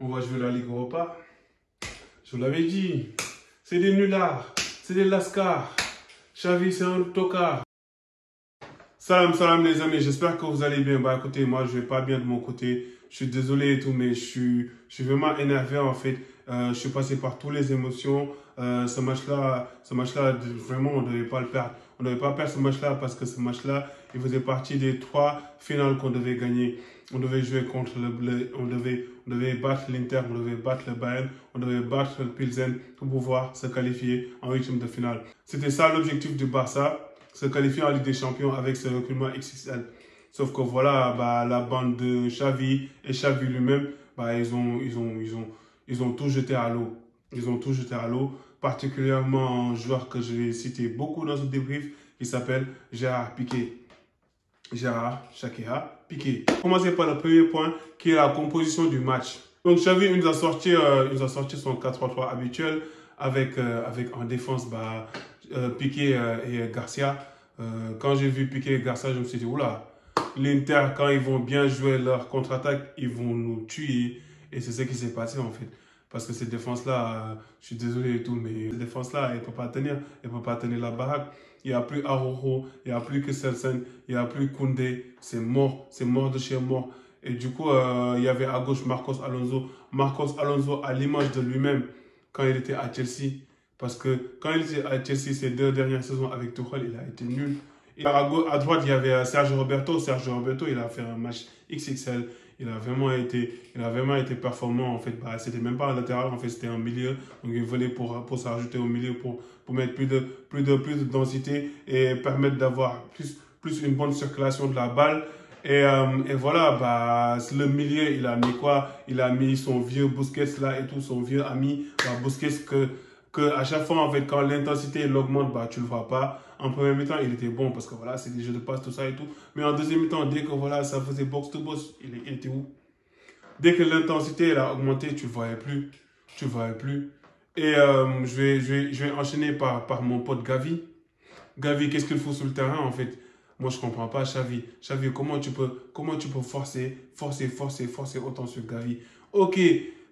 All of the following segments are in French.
On va jouer la Ligue Europa. Je vous l'avais dit. C'est des nullards. C'est des lascars. Xavi, c'est un tocard. Salam, salam les amis. J'espère que vous allez bien. Bah écoutez, moi je vais pas bien de mon côté. Je suis désolé et tout, mais je suis vraiment énervé en fait. Je suis passé par toutes les émotions. Ce match-là, vraiment, on ne devait pas le perdre. On ne devait pas perdre ce match-là parce que ce match-là, il faisait partie des 3 finales qu'on devait gagner. On devait jouer contre on devait battre l'Inter, on devait battre le Bayern, on devait battre le Pilsen pour pouvoir se qualifier en 8e de finale. C'était ça l'objectif du Barça, se qualifier en Ligue des Champions avec ce recrutement XXL. Sauf que voilà, bah, la bande de Xavi et Xavi lui-même, bah, ils ont tout jeté à l'eau. Ils ont tout jeté à l'eau, particulièrement un joueur que je vais citer beaucoup dans ce débrief, qui s'appelle Gérard Piqué. Gérard Shakira Piqué. Commencer par le premier point, qui est la composition du match. Donc Xavi nous a sorti son 4-3-3 habituel, avec en défense bah, Piqué et Garcia. Quand j'ai vu Piqué et Garcia, je me suis dit, oula, l'Inter, quand ils vont bien jouer leur contre-attaque, ils vont nous tuer. Et c'est ce qui s'est passé en fait. Parce que cette défense-là, je suis désolé et tout, mais cette défense-là, elle ne peut pas tenir. Elle ne peut pas tenir la baraque. Il n'y a plus Araujo, il n'y a plus Christensen, il n'y a plus Koundé. C'est mort de chez mort. Et du coup, il y avait à gauche Marcos Alonso. Marcos Alonso, à l'image de lui-même, quand il était à Chelsea. Parce que quand il était à Chelsea, ces 2 dernières saisons avec Tuchel, il a été nul. Et à droite, il y avait Sergio Roberto. Sergio Roberto, il a fait un match XXL. Il a vraiment été performant en fait. Bah, c'était même pas un latéral, en fait, c'était un milieu. Donc il voulait pour s'ajouter au milieu pour mettre plus de densité et permettre d'avoir plus une bonne circulation de la balle. Et voilà, bah, le milieu, il a mis quoi? Il a mis son vieux Busquets là et tout, son vieux ami, bah, Busquets que à chaque fois, en fait, quand l'intensité l'augmente, bah, tu le vois pas. En premier mi-temps, il était bon parce que voilà, c'est des jeux de passe, tout ça et tout. Mais en deuxième mi-temps, dès que voilà, ça faisait box to box, il était où? Dès que l'intensité elle a augmenté, tu ne voyais plus. Tu ne voyais plus. Et je vais enchaîner par mon pote Gavi. Gavi, qu'est-ce qu'il faut sur le terrain en fait? Moi, je ne comprends pas Xavi. Xavi, comment tu peux forcer autant sur Gavi? Ok,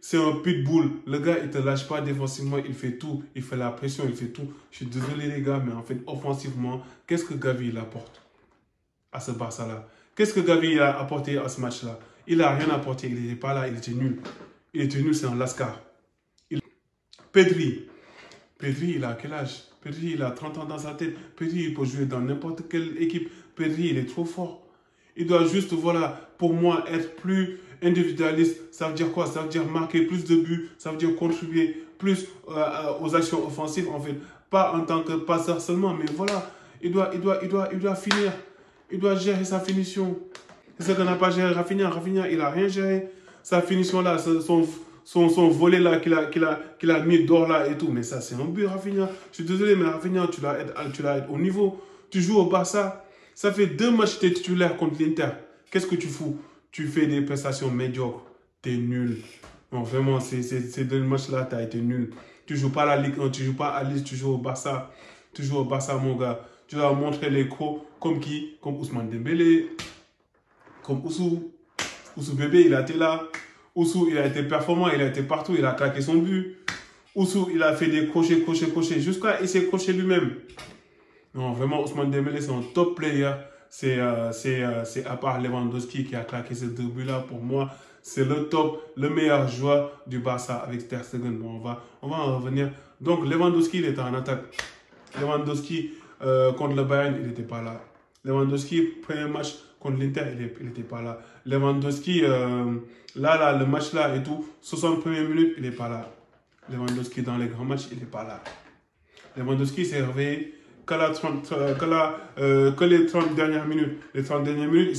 c'est un pitbull. Le gars, il ne te lâche pas défensivement. Il fait tout. Il fait la pression, il fait tout. Je suis désolé les gars, mais en fait, offensivement, qu'est-ce que Gavi il apporte à ce Barça-là? Qu'est-ce que Gavi il a apporté à ce match-là? Il n'a rien apporté. Il n'était pas là. Il était nul. Il était nul, c'est un lascar. Pedri, il a quel âge? Pedri, il a 30 ans dans sa tête. Pedri, il peut jouer dans n'importe quelle équipe. Pedri, il est trop fort. Il doit juste, voilà, pour moi, être plus individualiste. Ça veut dire quoi? Ça veut dire marquer plus de buts. Ça veut dire contribuer plus aux actions offensives, en fait. Pas en tant que passeur seulement, mais voilà. Il doit finir. Il doit gérer sa finition. C'est ce qu'on n'a pas géré Rafinha. Rafinha, il n'a rien géré. Sa finition là, son volet là qu'il a mis d'or là et tout. Mais ça, c'est un but, Rafinha. Je suis désolé, mais Rafinha, tu l'as aidé au niveau. Tu joues au Barça. Ça fait 2 matchs que tu es titulaire contre l'Inter. Qu'est-ce que tu fous? Tu fais des prestations médiocres. Tu es nul. Non, vraiment, ces 2 matchs-là, tu as été nul. Tu ne joues pas à la Ligue 1, tu ne joues pas à Lille, tu joues au Barça. Tu joues au Barça, mon gars. Tu dois montrer les crocs comme qui? Comme Ousmane Dembélé. Comme Oussou. Oussou bébé, il a été là. Oussou, il a été performant, il a été partout, il a claqué son but. Oussou, il a fait des crochets, jusqu'à il s'est croché lui-même. Non, vraiment, Ousmane Dembélé, c'est un top player. C'est à part Lewandowski qui a claqué ces 2 buts-là, pour moi, c'est le meilleur joueur du Barça avec Ter Stegen. Bon, on va en revenir. Donc, Lewandowski, il était en attaque. Lewandowski, contre le Bayern, il n'était pas là. Lewandowski, premier match contre l'Inter, il n'était pas là. Lewandowski, là, le match là et tout, 60 premières minutes, il n'est pas là. Lewandowski, dans les grands matchs, il n'est pas là. Lewandowski s'est réveillé que les 30 dernières minutes. Les 30 dernières minutes,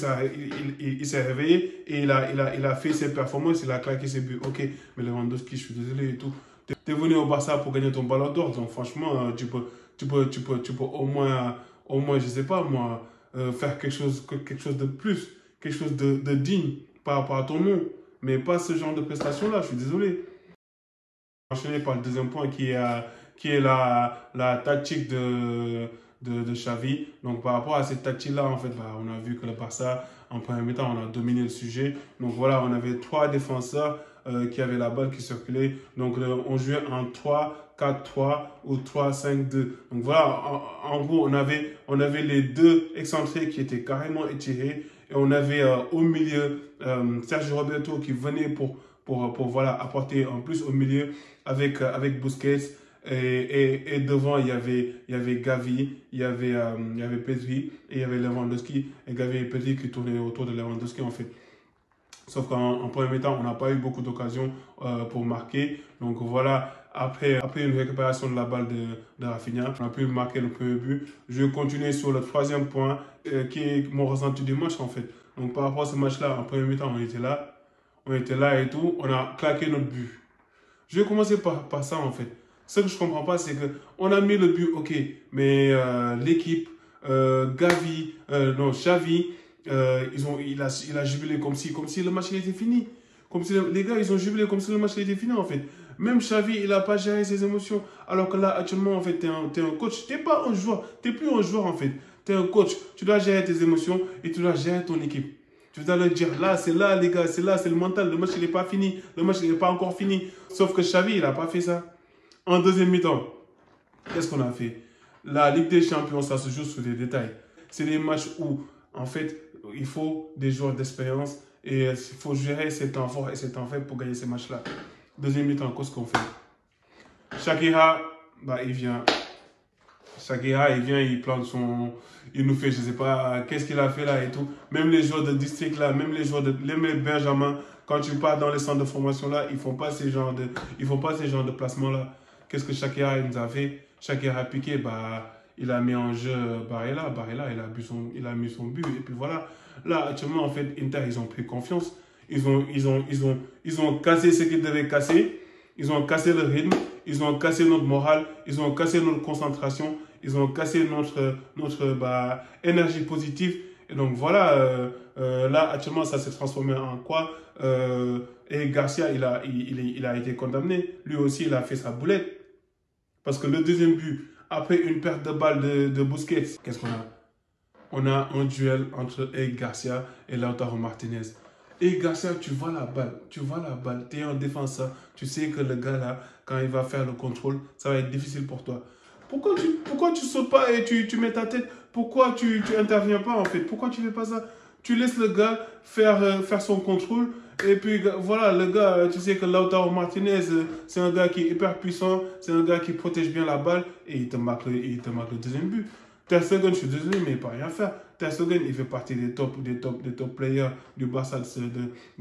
il s'est réveillé et il a fait ses performances, il a claqué ses buts. Ok, mais Lewandowski, je suis désolé et tout. Tu es venu au Barça pour gagner ton ballon d'or, donc franchement, tu peux au moins, je sais pas moi, faire quelque chose de plus, quelque chose de digne par rapport à ton nom. Mais pas ce genre de prestation-là, je suis désolé. Enchaîner par le deuxième point qui est la tactique de Xavi. Donc par rapport à cette tactique-là, en fait, bah, on a vu que le Barça, en premier mi-temps, on a dominé le sujet. Donc voilà, on avait 3 défenseurs qui avait la balle qui circulait. Donc, on jouait en 3-4-3 ou 3-5-2. Donc, voilà, en gros, on avait les deux excentrés qui étaient carrément étirés. Et on avait au milieu Sergio Roberto qui venait pour voilà, apporter en plus au milieu avec Busquets. Et devant, il y avait Gavi, il y avait Pedri et il y avait Lewandowski. Et Gavi et Pedri qui tournaient autour de Lewandowski en fait. Sauf qu'en premier temps, on n'a pas eu beaucoup d'occasions pour marquer. Donc voilà, après une récupération de la balle de Rafinha, on a pu marquer le premier but. Je vais continuer sur le troisième point qui est mon ressenti du match en fait. Donc par rapport à ce match-là, en premier temps, on était là et tout, on a claqué notre but. Je vais commencer par ça en fait. Ce que je ne comprends pas, c'est qu'on a mis le but, ok, mais l'équipe, Gavi, non, Xavi, il a jubilé comme si le match était fini. Comme si les gars, ils ont jubilé comme si le match était fini en fait. Même Xavi, il n'a pas géré ses émotions. Alors que là, actuellement, en fait, tu es un coach. Tu n'es pas un joueur. Tu n'es plus un joueur en fait. Tu es un coach. Tu dois gérer tes émotions et tu dois gérer ton équipe. Tu dois leur dire, là, c'est là, les gars, c'est là, c'est le mental. Le match, il n'est pas fini. Le match, il n'est pas encore fini. Sauf que Xavi, il n'a pas fait ça. En deuxième mi-temps, qu'est-ce qu'on a fait? La Ligue des Champions, ça se joue sur des détails. C'est des matchs où, en fait, il faut des joueurs d'expérience et il faut gérer ces temps forts et ces temps faibles pour gagner ces matchs-là. Deuxième mi-temps, qu'est-ce qu'on fait? Shakira, bah, il vient, il plante son... Il nous fait, je ne sais pas, qu'est-ce qu'il a fait là et tout. Même les joueurs de district là, même les Benjamin, quand tu pars dans les centres de formation là, ils ne font pas ces genres de placements là. Qu'est-ce que Shakira nous a fait? Shakira a piqué, bah, il a mis en jeu Barella, il a mis son but. Et puis voilà, là actuellement en fait, Inter, ils ont pris confiance. Ils ont cassé ce qu'ils devaient casser. Ils ont cassé le rythme, ils ont cassé notre morale, ils ont cassé notre concentration, ils ont cassé notre énergie positive. Et donc voilà, là actuellement ça s'est transformé en quoi? Et Garcia, il a été condamné. Lui aussi, il a fait sa boulette. Parce que le deuxième but, après une perte de balle de Busquets, qu'est-ce qu'on a? On a un duel entre Eric Garcia et Lautaro Martinez. Et Garcia, tu vois la balle, tu es un défenseur, tu sais que le gars là, quand il va faire le contrôle, ça va être difficile pour toi. Pourquoi tu sautes pas et tu mets ta tête? Pourquoi tu interviens pas en fait? Pourquoi tu fais pas ça? Tu laisses le gars faire son contrôle. Et puis voilà, le gars, tu sais que Lautaro Martinez, c'est un gars qui est hyper puissant, c'est un gars qui protège bien la balle et il te marque le deuxième but. Ter Stegen, je suis désolé, mais il ne peut rien faire. Ter Stegen, il fait partie des top players du Barça de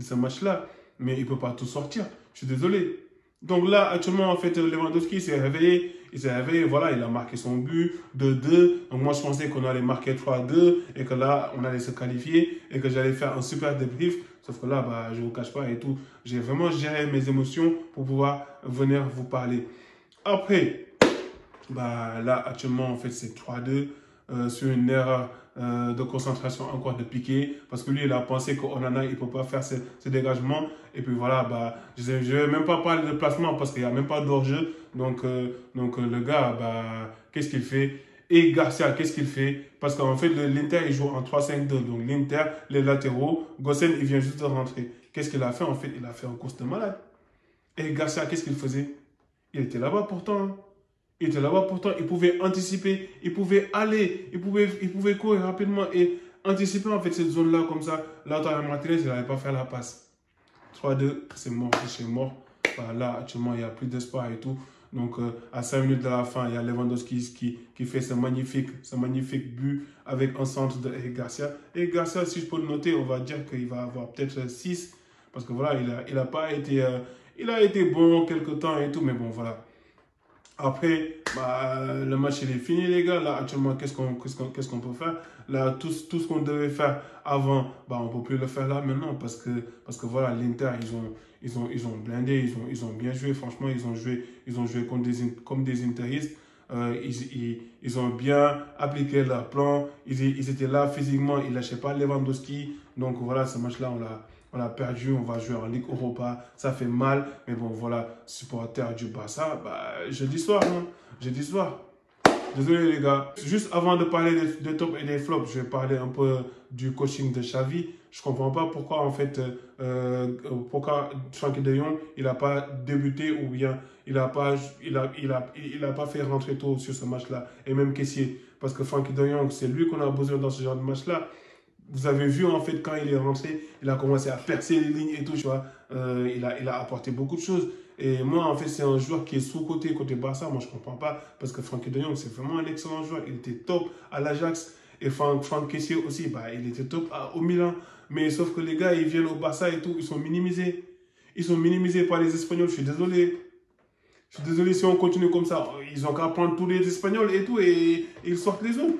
ce match-là, mais il ne peut pas tout sortir. Je suis désolé. Donc là, actuellement, en fait, Lewandowski s'est réveillé. Il s'est réveillé, voilà, il a marqué son but 2-2. Donc moi, je pensais qu'on allait marquer 3-2 et que là, on allait se qualifier et que j'allais faire un super débrief. Sauf que là, bah, je ne vous cache pas et tout. J'ai vraiment géré mes émotions pour pouvoir venir vous parler. Après, bah, là, actuellement, en fait, c'est 3-2 sur une erreur de concentration encore de Piqué. Parce que lui, il a pensé qu'Onana, il ne peut pas faire ce dégagement. Et puis voilà, bah, je ne vais même pas parler de placement parce qu'il n'y a même pas d'hors-jeu. Donc le gars, bah, qu'est-ce qu'il fait? Et Garcia, qu'est-ce qu'il fait? Parce qu'en fait, l'Inter, il joue en 3-5-2. Donc l'Inter, les latéraux, Gossen, il vient juste de rentrer. Qu'est-ce qu'il a fait? En fait, il a fait un course de malade. Et Garcia, qu'est-ce qu'il faisait? Il était là-bas pourtant. Hein. Il était là-bas pourtant. Il pouvait anticiper. Il pouvait aller. Il pouvait courir rapidement et anticiper en fait cette zone-là comme ça. Lautaro Martinez, il n'avait pas fait la passe. 3-2, c'est mort, c'est mort. Bah, là, actuellement, il n'y a plus d'espoir et tout. Donc, à 5 minutes de la fin, il y a Lewandowski qui fait ce magnifique but avec un centre de Eric Garcia. Et Garcia, si je peux le noter, on va dire qu'il va avoir peut-être 6. Parce que voilà, il a été bon quelque temps et tout, mais bon, voilà. Après, bah, le match il est fini les gars. Là actuellement, qu'est-ce qu'on peut faire? Là, tout ce qu'on devait faire avant, bah, on ne peut plus le faire là maintenant parce que voilà, l'Inter, ils ont blindé, ils ont bien joué. Franchement, ils ont joué comme des Interistes. Ils ont bien appliqué leur plan. Ils étaient là physiquement, ils ne lâchaient pas Lewandowski. Donc voilà, ce match-là, on l'a perdu, on va jouer en Ligue Europa, ça fait mal, mais bon voilà, supporter du Barça, bah, jeudi soir, hein, jeudi soir. Désolé les gars. Juste avant de parler des tops et des flops, je vais parler un peu du coaching de Xavi. Je comprends pas pourquoi en fait, pourquoi Frenkie de Jong il n'a pas débuté ou bien il a pas fait rentrer tôt sur ce match-là. Et même Kessié, parce que Frenkie de Jong, c'est lui qu'on a besoin dans ce genre de match-là. Vous avez vu en fait quand il est rentré, il a commencé à percer les lignes et tout, tu vois. Il a apporté beaucoup de choses. Et moi, en fait, c'est un joueur qui est sous-côté côté Barça. Moi, je ne comprends pas parce que Frenkie de Jong, c'est vraiment un excellent joueur. Il était top à l'Ajax. Et Franck Kessié aussi, bah, il était top au Milan. Mais sauf que les gars, ils viennent au Barça et tout, ils sont minimisés. Ils sont minimisés par les Espagnols. Je suis désolé. Je suis désolé si on continue comme ça. Ils ont qu'à prendre tous les Espagnols et tout et ils sortent les autres.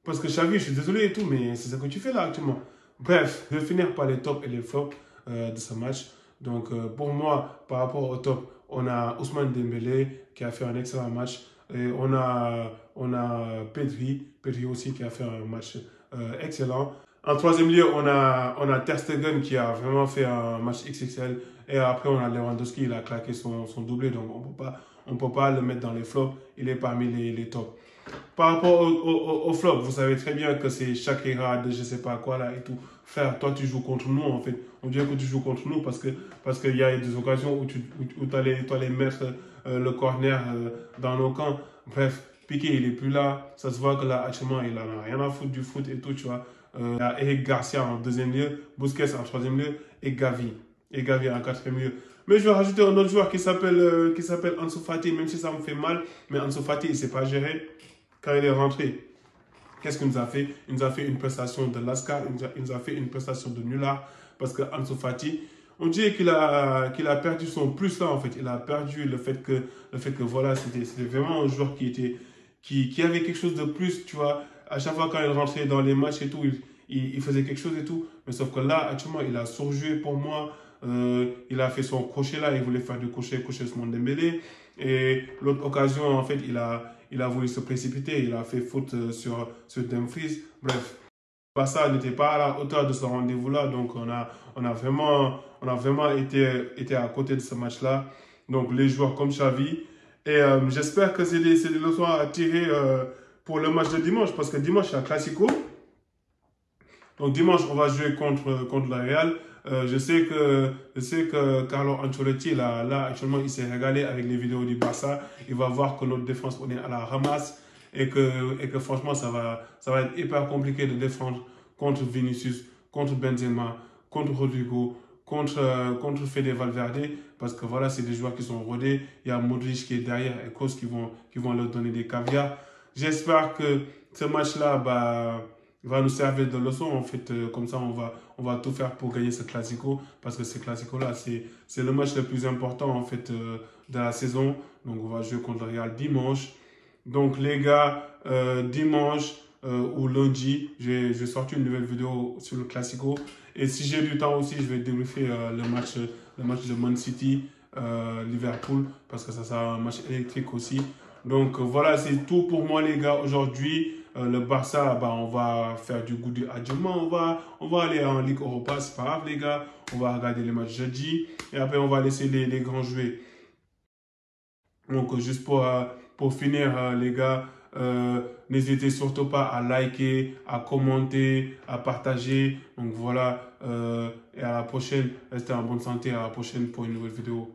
Parce que Xavi, je suis désolé et tout, mais c'est ce que tu fais là actuellement. Bref, je vais finir par les tops et les flops de ce match. Donc, pour moi, par rapport au top, on a Ousmane Dembélé qui a fait un excellent match. Et on a Pedri aussi qui a fait un match excellent. En troisième lieu, on a Ter Stegen qui a vraiment fait un match XXL. Et après, on a Lewandowski, il a claqué son doublé. Donc, on peut pas le mettre dans les flops. Il est parmi les tops. Par rapport au flop, vous savez très bien que c'est Shakira de je sais pas quoi là et tout. Frère, toi tu joues contre nous en fait. On dirait que tu joues contre nous parce qu'il y a des occasions où tu allais mettre le corner dans nos camps. Bref, Piqué il est plus là. Ça se voit que là actuellement il en a rien à foutre du foot et tout, tu vois. Il y a Eric Garcia en deuxième lieu, Busquets en troisième lieu et Gavi. Et Gavi en quatrième lieu. Mais je vais rajouter un autre joueur qui s'appelle Ansu Fati, même si ça me fait mal. Mais Ansu Fati il ne s'est pas géré. Quand il est rentré, qu'est-ce qu'il nous a fait? Il nous a fait une prestation de Lascar, il nous a fait une prestation de nulard, parce que Ansu Fati, on dirait qu'il a perdu son plus là en fait. Il a perdu le fait que voilà, c'était vraiment un joueur qui avait quelque chose de plus, tu vois. À chaque fois quand il rentrait dans les matchs et tout, il faisait quelque chose et tout. Mais sauf que là, actuellement, il a surjoué pour moi. Il a fait son crochet là, il voulait faire du crochet sur Dembélé. Et l'autre occasion, en fait, il a voulu se précipiter, il a fait faute sur Dumfries. Bref, Barça n'était pas à la hauteur de ce rendez-vous-là, donc on a vraiment été à côté de ce match-là. Donc les joueurs comme Xavi. Et j'espère que c'est des leçons à tirer pour le match de dimanche, parce que dimanche, c'est un classico. Donc dimanche, on va jouer contre le Real. Je sais que Carlo Ancelotti, là, actuellement, il s'est régalé avec les vidéos du Barça. Il va voir que notre défense, on est à la ramasse et que franchement, ça va être hyper compliqué de défendre contre Vinicius, contre Benzema, contre Rodrigo, contre Fede Valverde, parce que voilà, c'est des joueurs qui sont rodés. Il y a Modric qui est derrière et Kroos qui vont leur donner des caviars. J'espère que ce match-là, va nous servir de leçon. En fait, comme ça, on va tout faire pour gagner ce classico, parce que ce classico-là, c'est le match le plus important, en fait, de la saison. Donc, on va jouer contre le Real dimanche. Donc, les gars, dimanche ou lundi, je vais sortir une nouvelle vidéo sur le classico. Et si j'ai du temps aussi, je vais débriefer le match de Man City, Liverpool, parce que ça sera un match électrique aussi. Donc, voilà, c'est tout pour moi, les gars, aujourd'hui. Le Barça, on va faire du goût du adjuvement. On va aller en Ligue Europa, c'est pas grave, les gars. On va regarder les matchs jeudi. Et après, on va laisser les grands jouer. Donc, juste pour finir, les gars, n'hésitez surtout pas à liker, à commenter, à partager. Donc, voilà. Et à la prochaine. Restez en bonne santé. À la prochaine pour une nouvelle vidéo.